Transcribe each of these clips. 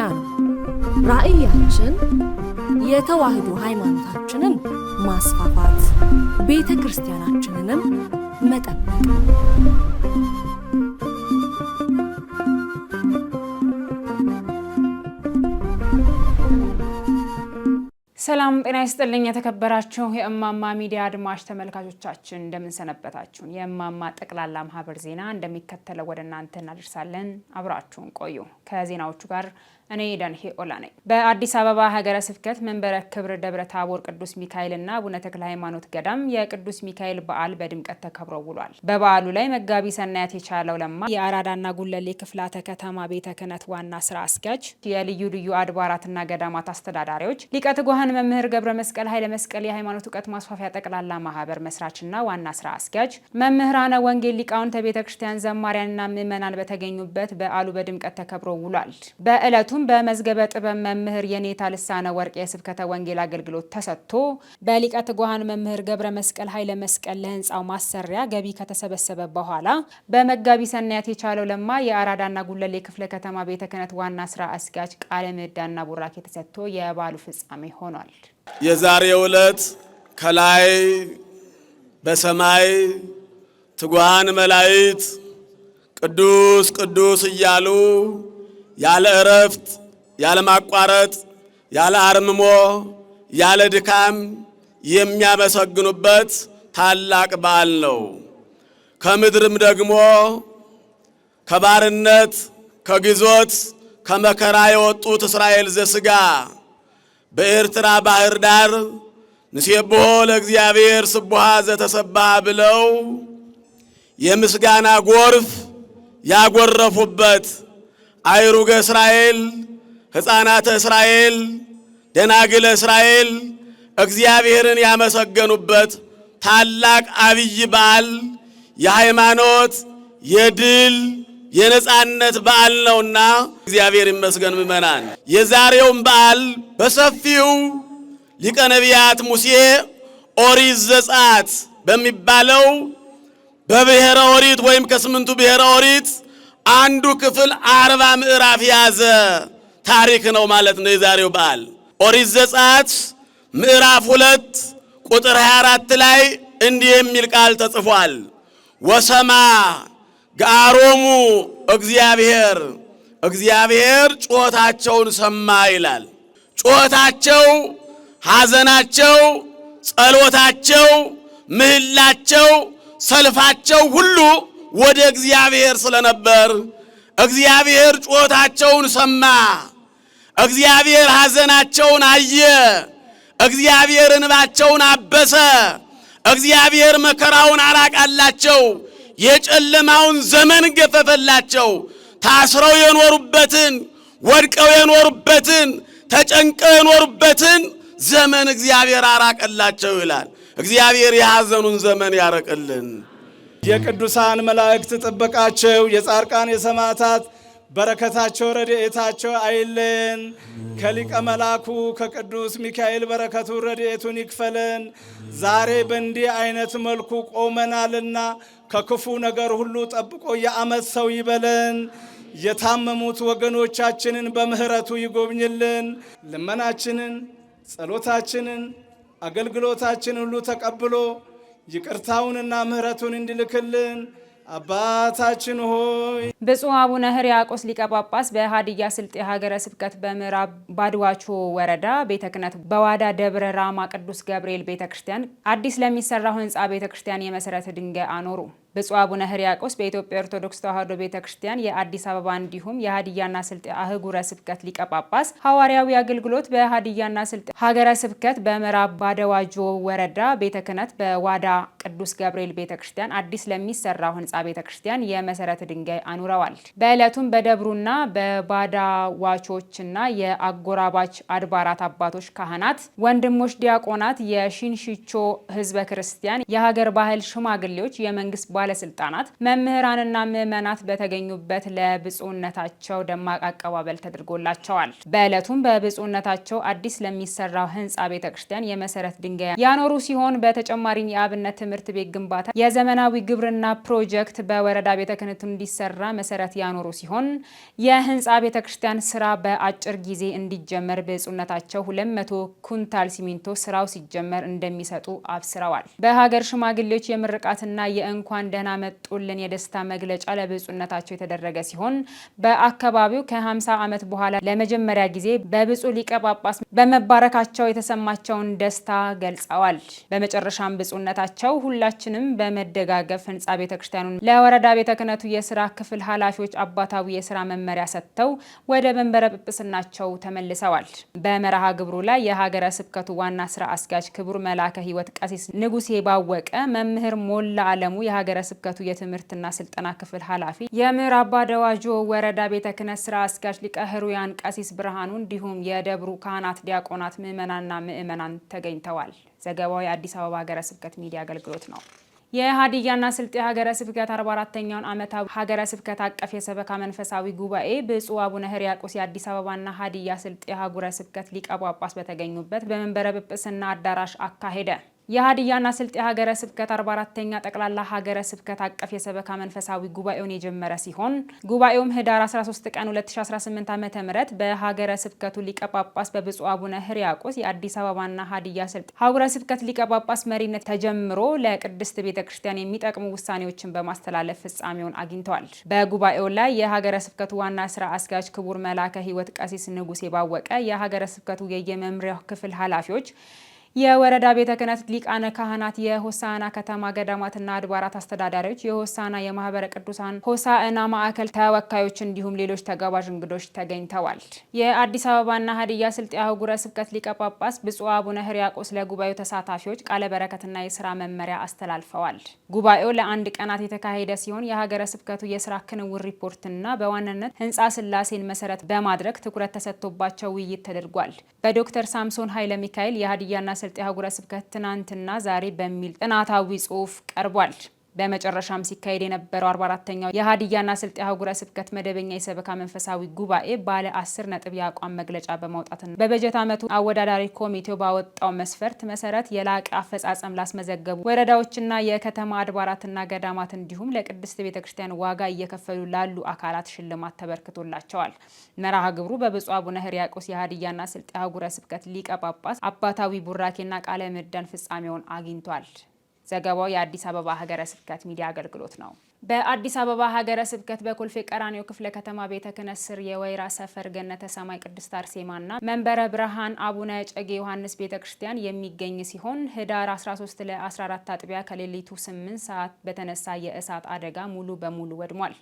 ነው። ራዕያችን የተዋህዶ ሃይማኖታችንን ማስፋፋት፣ ቤተ ክርስቲያናችንንም መጠበቅ። ሰላም ጤና ይስጥልኝ የተከበራችሁ የእማማ ሚዲያ አድማጭ ተመልካቾቻችን እንደምን ሰነበታችሁ። የእማማ ጠቅላላ ማህበር ዜና እንደሚከተለው ወደ እናንተ እናደርሳለን። አብራችሁን ቆዩ። ከዜናዎቹ ጋር እኔ ዳንሄ ኦላ ነኝ። በአዲስ አበባ ሀገረ ስብከት መንበረ ክብር ደብረ ታቦር ቅዱስ ሚካኤልና አቡነ ተክለ ሃይማኖት ገዳም የቅዱስ ሚካኤል በዓል በድምቀት ተከብሮ ውሏል። በበዓሉ ላይ መጋቢ ሰናያት የቻለው ለማ የአራዳና ጉለሌ ክፍላተ ከተማ ቤተ ክህነት ዋና ስራ አስኪያጅ፣ የልዩ ልዩ አድባራትና ገዳማት አስተዳዳሪዎች፣ ሊቀ ትጉሃን መምህር ገብረ መስቀል ኃይለ መስቀል የሃይማኖት ዕውቀት ማስፋፊያ ጠቅላላ ማህበር መስራችና ዋና ስራ አስኪያጅ፣ መምህራነ ወንጌል ሊቃውንተ ቤተ ክርስቲያን ዘማሪያንና ምዕመናን በተገኙበት በዓሉ በድምቀት ተከብሮ ውሏል። በዕለቱም በመዝገበ ጥበብ መምህር የኔታ ልሳነ ወርቅ የስብከተ ወንጌል አገልግሎት ተሰጥቶ በሊቀ ትጉሃን መምህር ገብረ መስቀል ኃይለ መስቀል ለህንጻው ማሰሪያ ገቢ ከተሰበሰበ በኋላ በመጋቢ ሰናያት የቻለው ለማ የአራዳና ጉለሌ ክፍለ ከተማ ቤተ ክህነት ዋና ስራ አስኪያጅ ቃለ ምዕዳንና ቡራኬ ተሰጥቶ የበዓሉ ፍጻሜ ሆኗል። የዛሬው ዕለት ከላይ በሰማይ ትጉሃን መላእክት ቅዱስ ቅዱስ እያሉ ያለ እረፍት ያለ ማቋረጥ ያለ አርምሞ ያለ ድካም የሚያመሰግኑበት ታላቅ በዓል ነው። ከምድርም ደግሞ ከባርነት ከግዞት ከመከራ የወጡት እስራኤል ዘሥጋ በኤርትራ ባህር ዳር ንሴብሖ ለእግዚአብሔር ስቡሐ ዘተሰብሐ ብለው የምስጋና ጎርፍ ያጎረፉበት አይሩገ እስራኤል ሕፃናተ እስራኤል ደናግለ እስራኤል እግዚአብሔርን ያመሰገኑበት ታላቅ አብይ በዓል የሃይማኖት የድል የነጻነት በዓል ነውና እግዚአብሔር ይመስገን። ምእመናን የዛሬውን በዓል በሰፊው ሊቀ ነቢያት ሙሴ ኦሪት ዘጸአት በሚባለው በብሔረ ኦሪት ወይም ከስምንቱ ብሔረ ኦሪት አንዱ ክፍል 40 ምዕራፍ ያዘ ታሪክ ነው ማለት ነው። የዛሬው በዓል ኦሪት ዘጸአት ምዕራፍ 2 ቁጥር 24 ላይ እንዲህ የሚል ቃል ተጽፏል። ወሰማ ገአሮሙ እግዚአብሔር ጩኸታቸውን ሰማ ይላል። ጩኸታቸው፣ ሐዘናቸው፣ ጸሎታቸው፣ ምህላቸው፣ ሰልፋቸው ሁሉ ወደ እግዚአብሔር ስለነበር እግዚአብሔር ጩኸታቸውን ሰማ። እግዚአብሔር ሐዘናቸውን አየ። እግዚአብሔር እንባቸውን አበሰ። እግዚአብሔር መከራውን አራቃላቸው። የጨለማውን ዘመን ገፈፈላቸው። ታስረው የኖሩበትን፣ ወድቀው የኖሩበትን፣ ተጨንቀው የኖሩበትን ዘመን እግዚአብሔር አራቀላቸው ይላል። እግዚአብሔር የሐዘኑን ዘመን ያረቅልን። የቅዱሳን መላእክት ጥበቃቸው፣ የጻድቃን የሰማዕታት በረከታቸው ረድኤታቸው አይለየን። ከሊቀ መላኩ ከቅዱስ ሚካኤል በረከቱ ረድኤቱን ይክፈለን። ዛሬ በእንዲህ አይነት መልኩ ቆመናልና ከክፉ ነገር ሁሉ ጠብቆ የዓመት ሰው ይበለን። የታመሙት ወገኖቻችንን በምህረቱ ይጎብኝልን። ልመናችንን፣ ጸሎታችንን፣ አገልግሎታችንን ሁሉ ተቀብሎ ይቅርታውንና ምህረቱን እንዲልክልን አባታችን ሆይ። ብፁዕ አቡነ ሕርያቆስ ሊቀ ጳጳስ በሀዲያ ስልጤ ሀገረ ስብከት በምዕራብ ባድዋቾ ወረዳ ቤተ ክህነት በዋዳ ደብረ ራማ ቅዱስ ገብርኤል ቤተ ክርስቲያን አዲስ ለሚሰራው ህንፃ ቤተ ክርስቲያን የመሰረተ ድንጋይ አኖሩ። ብፁዕ አቡነ ሕርያቆስ በኢትዮጵያ ኦርቶዶክስ ተዋሕዶ ቤተ ክርስቲያን የአዲስ አበባ እንዲሁም የሀዲያና ስልጤ አህጉረ ስብከት ሊቀ ጳጳስ ሐዋርያዊ አገልግሎት በሀዲያና ስልጤ ሀገረ ስብከት በምዕራብ ባድዋቾ ወረዳ ቤተ ክህነት በዋዳ ቅዱስ ገብርኤል ቤተ ክርስቲያን አዲስ ለሚሰራው ህንፃ ቤተ ክርስቲያን የመሰረተ ድንጋይ አኑረዋል። በዕለቱም በደብሩና በባዳዋቾችና የአጎራባች አድባራት አባቶች፣ ካህናት፣ ወንድሞች፣ ዲያቆናት፣ የሽንሽቾ ህዝበ ክርስቲያን፣ የሀገር ባህል ሽማግሌዎች፣ የመንግስት ባለስልጣናት፣ መምህራንና ምዕመናት በተገኙበት ለብፁዕነታቸው ደማቅ አቀባበል ተደርጎላቸዋል። በዕለቱም በብፁዕነታቸው አዲስ ለሚሰራው ህንፃ ቤተክርስቲያን የመሰረት ድንጋይ ያኖሩ ሲሆን በተጨማሪም የአብነት ትምህርት ቤት ግንባታ፣ የዘመናዊ ግብርና ፕሮጀክት በወረዳ ቤተ ክህነቱ እንዲሰራ መሰረት ያኖሩ ሲሆን የህንፃ ቤተክርስቲያን ስራ በአጭር ጊዜ እንዲጀመር ብፁዕነታቸው 200 ኩንታል ሲሚንቶ ስራው ሲጀመር እንደሚሰጡ አብስረዋል። በሀገር ሽማግሌዎች የምርቃትና የእንኳን ደህና መጡልን የደስታ መግለጫ ለብፁዕነታቸው የተደረገ ሲሆን በአካባቢው ከ50 ዓመት በኋላ ለመጀመሪያ ጊዜ በብፁዕ ሊቀ ጳጳስ በመባረካቸው የተሰማቸውን ደስታ ገልጸዋል። በመጨረሻም ብፁዕነታቸው ሁላችንም በመደጋገፍ ህንፃ ቤተክርስቲያኑን ለወረዳ ቤተ ክህነቱ የስራ ክፍል ኃላፊዎች አባታዊ የስራ መመሪያ ሰጥተው ወደ መንበረ ጵጵስናቸው ተመልሰዋል። በመርሃ ግብሩ ላይ የሀገረ ስብከቱ ዋና ስራ አስኪያጅ ክቡር መልአከ ሕይወት ቀሲስ ንጉሴ ባወቀ፣ መምህር ሞላ አለሙ የሀገረ ስብከቱ የትምህርትና ስልጠና ክፍል ኃላፊ፣ የምዕራብ ባደዋጆ ወረዳ ቤተ ክህነት ስራ አስኪያጅ ሊቀ ሕሩያን ቀሲስ ብርሃኑ እንዲሁም የደብሩ ካህናት፣ ዲያቆናት፣ ምዕመናን ተገኝተዋል። ዘገባው የአዲስ አበባ ሀገረ ስብከት ሚዲያ አገልግሎት ነው። የሀዲያና ስልጤ ሀገረ ስብከት 44ኛውን ዓመታዊ ሀገረ ስብከት አቀፍ የሰበካ መንፈሳዊ ጉባኤ ብፁዕ አቡነ ሕርያቆስ የአዲስ አበባና ሀዲያ ስልጤ ሀገረ ስብከት ሊቀ ጳጳስ በተገኙበት በመንበረ ጵጵስና አዳራሽ አካሄደ። የሀዲያና ስልጤ ሀገረ ስብከት 44ኛ ጠቅላላ ሀገረ ስብከት አቀፍ የሰበካ መንፈሳዊ ጉባኤውን የጀመረ ሲሆን ጉባኤውም ህዳር 13 ቀን 2018 ዓ.ም በሀገረ ስብከቱ ሊቀ ጳጳስ በብፁዕ አቡነ ሕርያቆስ የአዲስ አበባና ሀዲያ ስልጤ ሀገረ ስብከት ሊቀ ጳጳስ መሪነት ተጀምሮ ለቅድስት ቤተክርስቲያን የሚጠቅሙ ውሳኔዎችን በማስተላለፍ ፍጻሜውን አግኝተዋል። በጉባኤው ላይ የሀገረ ስብከቱ ዋና ስራ አስኪያጅ ክቡር መልአከ ሕይወት ቀሲስ ንጉሴ ባወቀ፣ የሀገረ ስብከቱ የየመምሪያው ክፍል ኃላፊዎች፣ የወረዳ ቤተ ክህነት ሊቃነ ካህናት፣ የሆሳዕና ከተማ ገዳማትና አድባራት አስተዳዳሪዎች፣ የሆሳዕና የማህበረ ቅዱሳን ሆሳዕና ማዕከል ተወካዮች እንዲሁም ሌሎች ተጋባዥ እንግዶች ተገኝተዋል። የአዲስ አበባና ሀዲያ ስልጤ ሀገረ ስብከት ሊቀ ጳጳስ ብፁዕ አቡነ ሕርያቆስ ለጉባኤው ተሳታፊዎች ቃለ በረከትና የስራ መመሪያ አስተላልፈዋል። ጉባኤው ለአንድ ቀናት የተካሄደ ሲሆን የሀገረ ስብከቱ የስራ ክንውን ሪፖርትና በዋናነት ህንፃ ስላሴን መሰረት በማድረግ ትኩረት ተሰጥቶባቸው ውይይት ተደርጓል። በዶክተር ሳምሶን ኃይለ ሚካኤል የሀዲያና ስልጤ ሀገረ ስብከት ትናንትና ዛሬ በሚል ጥናታዊ ጽሑፍ ቀርቧል። በመጨረሻም ሲካሄድ የነበረው 44ኛው የሀዲያና ስልጤ ሀገረ ስብከት መደበኛ የሰበካ መንፈሳዊ ጉባኤ ባለ 10 ነጥብ የአቋም መግለጫ በማውጣትና በበጀት ዓመቱ አወዳዳሪ ኮሚቴው ባወጣው መስፈርት መሰረት የላቀ አፈጻጸም ላስመዘገቡ ወረዳዎችና የከተማ አድባራትና ገዳማት እንዲሁም ለቅድስት ቤተክርስቲያን ዋጋ እየከፈሉ ላሉ አካላት ሽልማት ተበርክቶላቸዋል። መርሃ ግብሩ በብፁዕ አቡነ ሕርያቆስ የሀዲያና ስልጤ ሀገረ ስብከት ሊቀ ጳጳስ አባታዊ ቡራኬና ቃለ ምዕዳን ፍጻሜውን አግኝቷል። ዘገባው የአዲስ አበባ ሀገረ ስብከት ሚዲያ አገልግሎት ነው። በአዲስ አበባ ሀገረ ስብከት በኮልፌ ቀራኒዮ ክፍለ ከተማ ቤተ ክህነት ስር የወይራ ሰፈር ገነተ ሰማይ ቅድስት አርሴማና መንበረ ብርሃን አቡነ እጨጌ ዮሐንስ ቤተ ክርስቲያን የሚገኝ ሲሆን ህዳር 13 ለ14 አጥቢያ ከሌሊቱ 8 ሰዓት በተነሳ የእሳት አደጋ ሙሉ በሙሉ ወድሟል።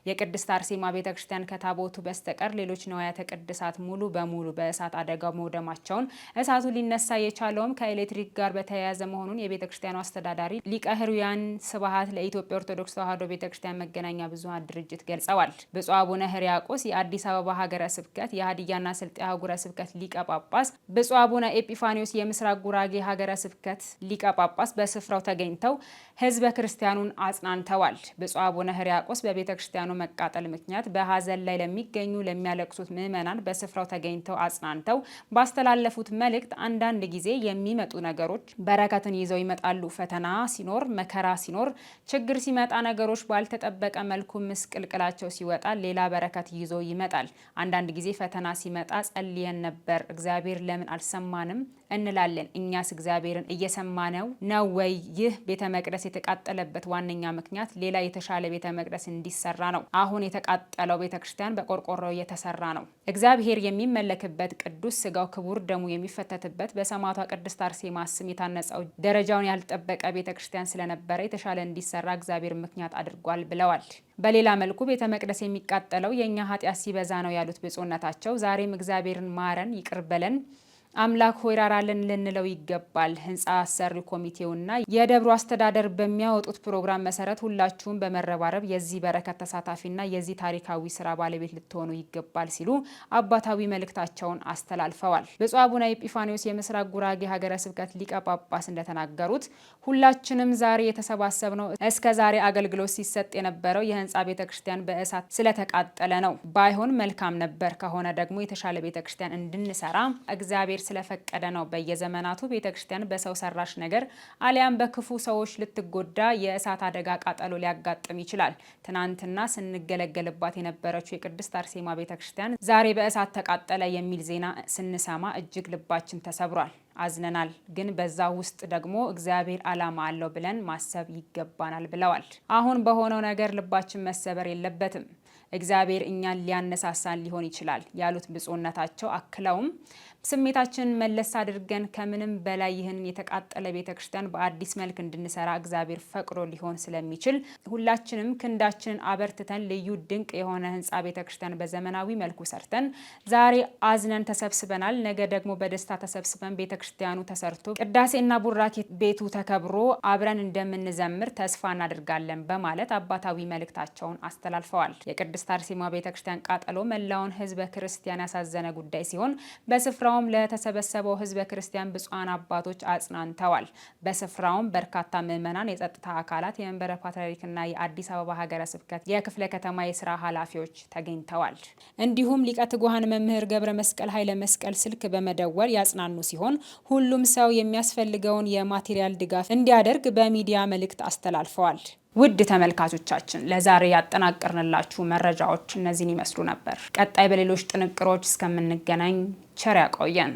የቅድስት አርሴማ ቤተ ክርስቲያን ከታቦቱ በስተቀር ሌሎች ንዋያተ ቅድሳት ሙሉ በሙሉ በእሳት አደጋው መውደማቸውን፣ እሳቱ ሊነሳ የቻለውም ከኤሌክትሪክ ጋር በተያያዘ መሆኑን የቤተ ክርስቲያኑ አስተዳዳሪ ሊቀ ሕሩያን ስብሐት ለኢትዮጵያ ኦርቶዶክስ ተዋሕዶ ቤተ ክርስቲያን መገናኛ ብዙኃን ድርጅት ገልጸዋል። ብፁዕ አቡነ ሕርያቆስ የአዲስ አበባ ሀገረ ስብከት የሀዲያና ስልጤ ሀገረ ስብከት ሊቀ ጳጳስ፣ ብፁዕ አቡነ ኤጲፋኒዮስ የምስራቅ ጉራጌ ሀገረ ስብከት ሊቀ ጳጳስ በስፍራው ተገኝተው ህዝበ ክርስቲያኑን አጽናንተዋል። ብፁዕ አቡነ ሕርያቆስ በቤተ ክርስቲያኑ መቃጠል ምክንያት በሀዘን ላይ ለሚያለቅሱት ምዕመናን በስፍራው ተገኝተው አጽናንተው ባስተላለፉት መልእክት አንዳንድ ጊዜ የሚመጡ ነገሮች በረከትን ይዘው ይመጣሉ። ፈተና ሲኖር፣ መከራ ሲኖር፣ ችግር ሲመጣ ነገሮች ባልተጠበቀ መልኩ ምስቅልቅላቸው ሲወጣ ሌላ በረከት ይዞ ይመጣል። አንዳንድ ጊዜ ፈተና ሲመጣ ጸልየን ነበር፣ እግዚአብሔር ለምን አልሰማንም እንላለን። እኛስ እግዚአብሔርን እየሰማነው ነው ወይ? ይህ ቤተ መቅደስ የተቃጠለበት ዋነኛ ምክንያት ሌላ የተሻለ ቤተ መቅደስ እንዲሰራ ነው። አሁን የተቃጠለው ቤተ ክርስቲያን በቆርቆሮ እየተሰራ ነው። እግዚአብሔር የሚመለክበት ቅዱስ ስጋው ክቡር ደሙ የሚፈተትበት በሰማዕቷ ቅድስት አርሴማ ስም የታነጸው ደረጃውን ያልጠበቀ ቤተ ክርስቲያን ስለነበረ የተሻለ እንዲሰራ እግዚአብሔር ምክንያት አድርጓል ብለዋል። በሌላ መልኩ ቤተ መቅደስ የሚቃጠለው የእኛ ኃጢአት ሲበዛ ነው ያሉት ብፁዕነታቸው ዛሬም እግዚአብሔርን ማረን፣ ይቅር በለን አምላክ ሆይ ራራልን ልንለው ይገባል። ህንፃ አሰሪ ኮሚቴውና የደብሩ አስተዳደር በሚያወጡት ፕሮግራም መሰረት ሁላችሁም በመረባረብ የዚህ በረከት ተሳታፊና የዚህ ታሪካዊ ስራ ባለቤት ልትሆኑ ይገባል ሲሉ አባታዊ መልእክታቸውን አስተላልፈዋል። ብፁዕ አቡነ ኤጲፋንዮስ የምስራቅ ጉራጌ ሀገረ ስብከት ሊቀ ጳጳስ እንደተናገሩት ሁላችንም ዛሬ የተሰባሰብነው እስከ ዛሬ አገልግሎት ሲሰጥ የነበረው የህንፃ ቤተክርስቲያን በእሳት ስለተቃጠለ ነው። ባይሆን መልካም ነበር። ከሆነ ደግሞ የተሻለ ቤተክርስቲያን እንድንሰራ እግዚአብሔር ስለፈቀደ ነው። በየዘመናቱ ቤተክርስቲያን በሰው ሰራሽ ነገር አሊያም በክፉ ሰዎች ልትጎዳ የእሳት አደጋ ቃጠሎ ሊያጋጥም ይችላል። ትናንትና ስንገለገልባት የነበረችው የቅድስት አርሴማ ቤተክርስቲያን ዛሬ በእሳት ተቃጠለ የሚል ዜና ስንሰማ እጅግ ልባችን ተሰብሯል፣ አዝነናል። ግን በዛ ውስጥ ደግሞ እግዚአብሔር ዓላማ አለው ብለን ማሰብ ይገባናል ብለዋል። አሁን በሆነው ነገር ልባችን መሰበር የለበትም። እግዚአብሔር እኛን ሊያነሳሳን ሊሆን ይችላል ያሉት ብፁዕነታቸው አክለውም ስሜታችንን መለስ አድርገን ከምንም በላይ ይህንን የተቃጠለ ቤተክርስቲያን በአዲስ መልክ እንድንሰራ እግዚአብሔር ፈቅዶ ሊሆን ስለሚችል ሁላችንም ክንዳችንን አበርትተን ልዩ ድንቅ የሆነ ህንፃ ቤተክርስቲያን በዘመናዊ መልኩ ሰርተን ዛሬ አዝነን ተሰብስበናል። ነገ ደግሞ በደስታ ተሰብስበን ቤተክርስቲያኑ ተሰርቶ ቅዳሴና ቡራኬ ቤቱ ተከብሮ አብረን እንደምንዘምር ተስፋ እናደርጋለን በማለት አባታዊ መልእክታቸውን አስተላልፈዋል። የቅድስት አርሴማ ቤተክርስቲያን ቃጠሎ መላውን ህዝበ ክርስቲያን ያሳዘነ ጉዳይ ሲሆን በስፍራውም ለተሰበሰበው ህዝበ ክርስቲያን ብፁዓን አባቶች አጽናንተዋል። በስፍራውም በርካታ ምዕመናን፣ የጸጥታ አካላት፣ የመንበረ ፓትርያርክና የአዲስ አበባ ሀገረ ስብከት የክፍለ ከተማ የስራ ኃላፊዎች ተገኝተዋል። እንዲሁም ሊቀ ትጉሃን መምህር ገብረ መስቀል ኃይለ መስቀል ስልክ በመደወል ያጽናኑ ሲሆን ሁሉም ሰው የሚያስፈልገውን የማቴሪያል ድጋፍ እንዲያደርግ በሚዲያ መልእክት አስተላልፈዋል። ውድ ተመልካቾቻችን ለዛሬ ያጠናቀርንላችሁ መረጃዎች እነዚህን ይመስሉ ነበር። ቀጣይ በሌሎች ጥንቅሮች እስከምንገናኝ ቸር ያቆየን።